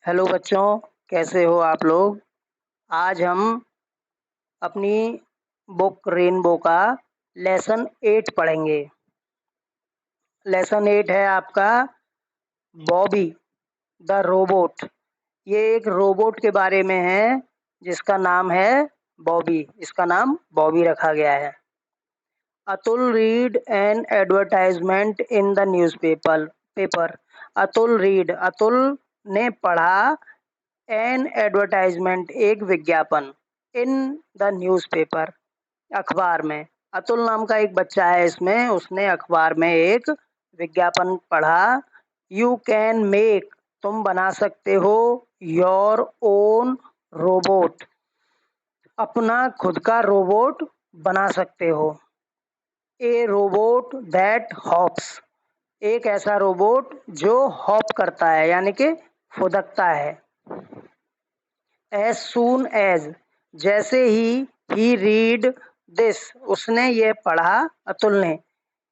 Hello बच्चों, कैसे हो आप लोग? आज हम अपनी बुक रेनबो का लेसन 8 पढ़ेंगे। लेसन 8 है आपका बॉबी द रोबोट। ये एक रोबोट के बारे में है जिसका नाम है बॉबी। इसका नाम बॉबी रखा गया है। Atul read an advertisement in the paper. Atul ने पढ़ा एन एडवर्टाइजमेंट एक विज्ञापन इन द न्यूज़पेपर अखबार में। अतुल नाम का एक बच्चा है इसमें, उसने अखबार में एक विज्ञापन पढ़ा। यू कैन मेक, तुम बना सकते हो, योर ओन रोबोट, अपना खुद का रोबोट बना सकते हो। ए रोबोट दैट हॉप्स, एक ऐसा रोबोट जो हॉप करता है यानी कि फुदकता है। एज सून एज, जैसे ही रीड दिस, उसने ये पढ़ा अतुल ने।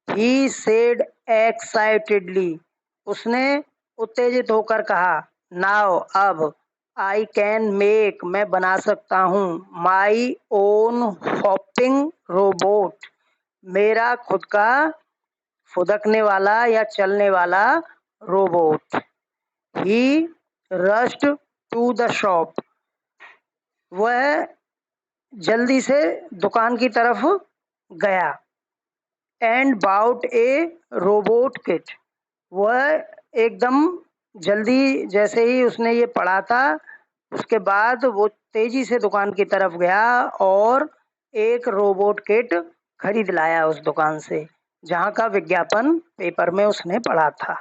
ही सेड एक्साइटेडली, उसने उत्तेजित होकर कहा। नाउ, अब, आई कैन मेक, मैं बना सकता हूँ, माई ओन हॉपिंग रोबोट, मेरा खुद का फुदकने वाला या चलने वाला robot. He rushed to the shop, वह जल्दी से दुकान की तरफ गया। And bought a robot kit, वह एकदम जल्दी, जैसे ही उसने ये पढ़ा था उसके बाद वो तेजी से दुकान की तरफ गया और एक रोबोट किट खरीद लाया उस दुकान से जहाँ का विज्ञापन पेपर में उसने पढ़ा था।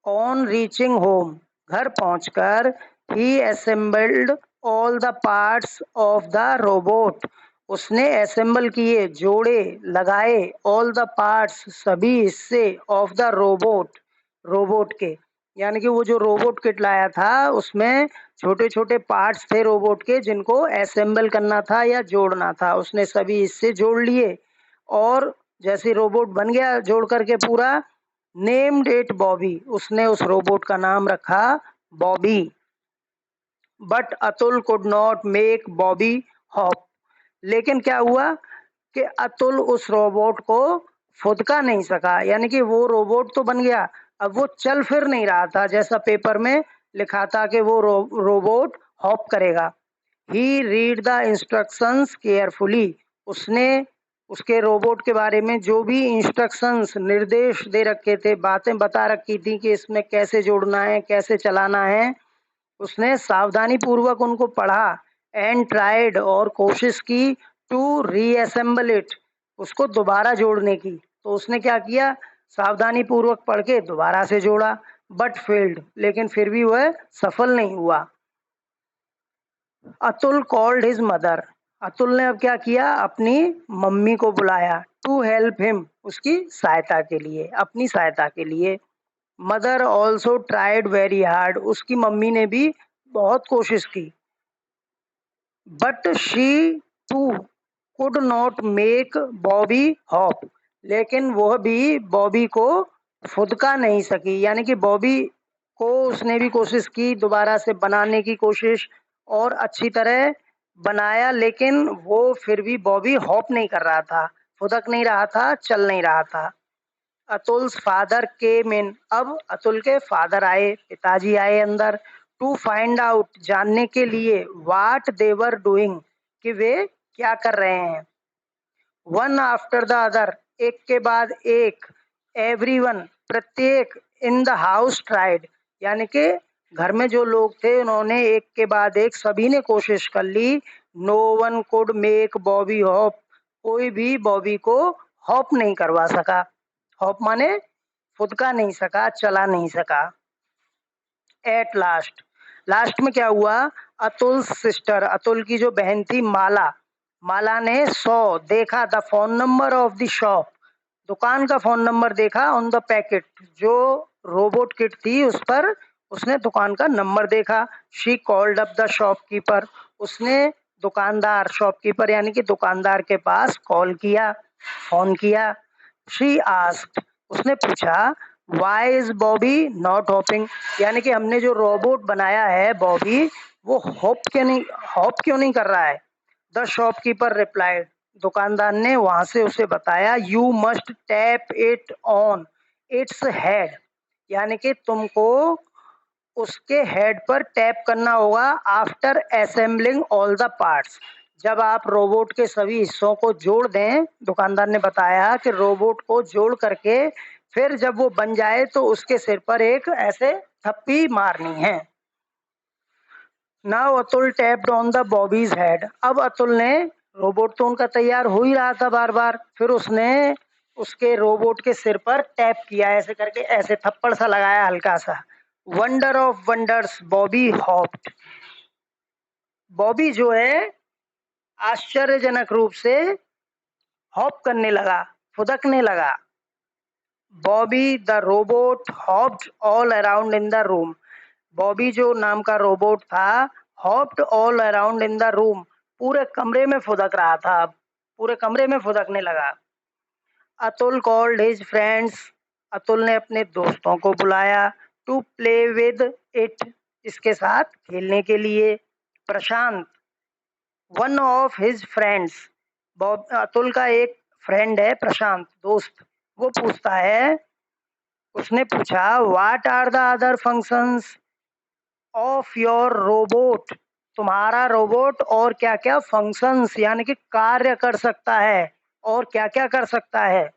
ऑन रीचिंग होम, घर पहुंचकर ही assembled all the parts of the robot, उसने असेंबल किए, जोड़े, लगाए, ऑल द पार्ट्स, सभी हिस्से, ऑफ द रोबोट, रोबोट के। यानी कि वो जो रोबोट किट लाया था उसमें छोटे छोटे पार्ट्स थे रोबोट के जिनको असेंबल करना था या जोड़ना था। उसने सभी हिस्से जोड़ लिए और जैसे रोबोट बन गया जोड़ करके पूरा, नेम्ड इट बॉबी, उसने उस रोबोट का नाम रखा Bobby. But Atul could not make Bobby hop, लेकिन क्या हुआ कि अतुल उस रोबोट को फुदका नहीं सका। यानी कि वो रोबोट तो बन गया, अब वो चल फिर नहीं रहा था जैसा पेपर में लिखा था कि वो रोबोट हॉप करेगा। ही रीड द इंस्ट्रक्शंस केयरफुली, उसने उसके रोबोट के बारे में जो भी इंस्ट्रक्शंस, निर्देश दे रखे थे, बातें बता रखी थी कि इसमें कैसे जोड़ना है, कैसे चलाना है, उसने सावधानी पूर्वक उनको पढ़ा। एंड ट्राइड, और कोशिश की, टू रीअसेंबल इट, उसको दोबारा जोड़ने की। तो उसने क्या किया, सावधानी पूर्वक पढ़ के दोबारा से जोड़ा। बट फेल्ड, लेकिन फिर भी वह सफल नहीं हुआ। Atul called his mother, Atul ने अब क्या किया, अपनी मम्मी को बुलाया। टू हेल्प हिम, उसकी सहायता के लिए, अपनी सहायता के लिए। Mother also tried very hard, उसकी मम्मी ने भी बहुत कोशिश की। But she too could not make Bobby hop, लेकिन वह भी बॉबी को फुदका नहीं सकी। यानी कि बॉबी को उसने भी कोशिश की, दोबारा से बनाने की कोशिश, और अच्छी तरह बनाया, लेकिन वो फिर भी बॉबी हॉप नहीं कर रहा था, फुदक नहीं रहा था, चल नहीं रहा था। अतुल्स फादर केम इन, अब अतुल के फादर आए, पिताजी आए अंदर। टू फाइंड आउट, जानने के लिए, व्हाट दे वर डूइंग, कि वे क्या कर रहे हैं। वन आफ्टर द अदर, एक के बाद एक, एवरीवन, प्रत्येक, इन द हाउस ट्राइड, यानी कि घर में जो लोग थे उन्होंने एक के बाद एक, सभी ने कोशिश कर ली। No one could make Bobby hop, कोई भी बॉबी को हॉप नहीं करवा सका। हॉप माने फुदका नहीं सका, चला नहीं सका। एट लास्ट, लास्ट में क्या हुआ, अतुल सिस्टर, अतुल की जो बहन थी माला, माला ने देखा the phone number of the shop, दुकान का फोन नंबर देखा, ऑन द पैकेट, जो रोबोट किट थी उस पर उसने दुकान का नंबर देखा। She called up the shopkeeper, उसने दुकानदार, शॉपकीपर यानी कि दुकानदार के पास कॉल किया, फोन किया। शी आस्क्ड, उसने पूछा, why is Bobby not hopping, यानी कि हमने जो रोबोट बनाया है बॉबी, वो हॉप क्यों नहीं कर रहा है। द शॉपकीपर रिप्लाइड, दुकानदार ने वहां से उसे बताया, you must tap it on its head, यानी कि तुमको उसके हेड पर टैप करना होगा after assembling all the parts, जब आप रोबोट के सभी हिस्सों को जोड़ दें। दुकानदार ने बताया कि रोबोट को जोड़ करके फिर जब वो बन जाए तो उसके सिर पर एक ऐसे थप्पी मारनी है। Now Atul tapped on the Bobby's head, अब अतुल ने, रोबोट तो उनका तैयार हो ही रहा था बार बार, फिर उसने उसके रोबोट के सिर पर टैप किया, ऐसे करके ऐसे थप्पड़ सा लगाया हल्का सा। Wonder of wonders Bobby hopped, Bobby जो है आश्चर्यजनक रूप से हॉप करने लगा, फुदकने लगा। Bobby the robot hopped all around in the room, Bobby जो नाम का रोबोट था hopped all around in the room, पूरे कमरे में फुदक रहा था, अब पूरे कमरे में फुदकने लगा। Atul called his friends, Atul ने अपने दोस्तों को बुलाया, टू प्ले विद इट, इसके साथ खेलने के लिए। Prashant, one of his friends, Atul का एक फ्रेंड है प्रशांत, दोस्त, वो पूछता है, उसने पूछा, what are the other functions of your robot, तुम्हारा रोबोट और क्या क्या फंक्शंस यानी कि कार्य कर सकता है, और क्या क्या कर सकता है।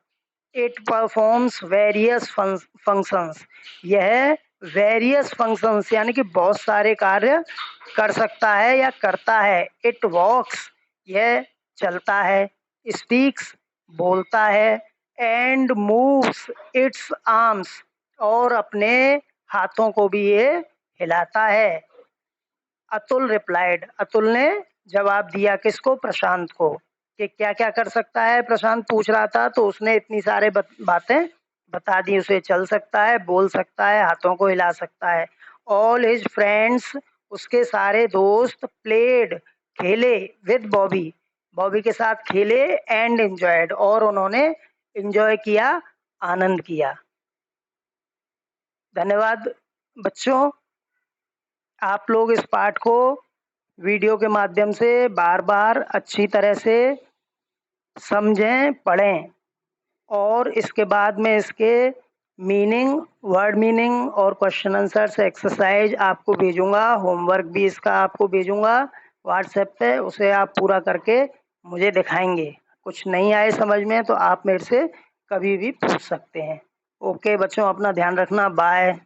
इट परफॉर्म्स वेरियस फंक्शंस, यह वेरियस फंक्शंस यानी कि बहुत सारे कार्य कर सकता है या करता है। इट वॉक्स, यह चलता है। स्पीक्स, बोलता है। एंड मूव्स इट्स आर्म्स, और अपने हाथों को भी ये हिलाता है। अतुल रिप्लाइड, अतुल ने जवाब दिया किसको, प्रशांत को, कि क्या क्या कर सकता है। प्रशांत पूछ रहा था तो उसने इतनी सारे बातें बता दी, उसे चल सकता है, बोल सकता है, हाथों को हिला सकता है। ऑल हिज फ्रेंड्स, उसके सारे दोस्त, प्लेड, खेले, विद बॉबी, बॉबी के साथ खेले, एंड एंजॉयड, और उन्होंने एंजॉय किया, आनंद किया। धन्यवाद बच्चों, आप लोग इस पाठ को वीडियो के माध्यम से बार बार अच्छी तरह से समझें, पढ़ें, और इसके बाद में इसके मीनिंग, वर्ड मीनिंग और क्वेश्चन आंसर्स एक्सरसाइज आपको भेजूंगा, होमवर्क भी इसका आपको भेजूंगा व्हाट्सएप पे, उसे आप पूरा करके मुझे दिखाएंगे। कुछ नहीं आए समझ में तो आप मेरे से कभी भी पूछ सकते हैं। ओके बच्चों, अपना ध्यान रखना, बाय।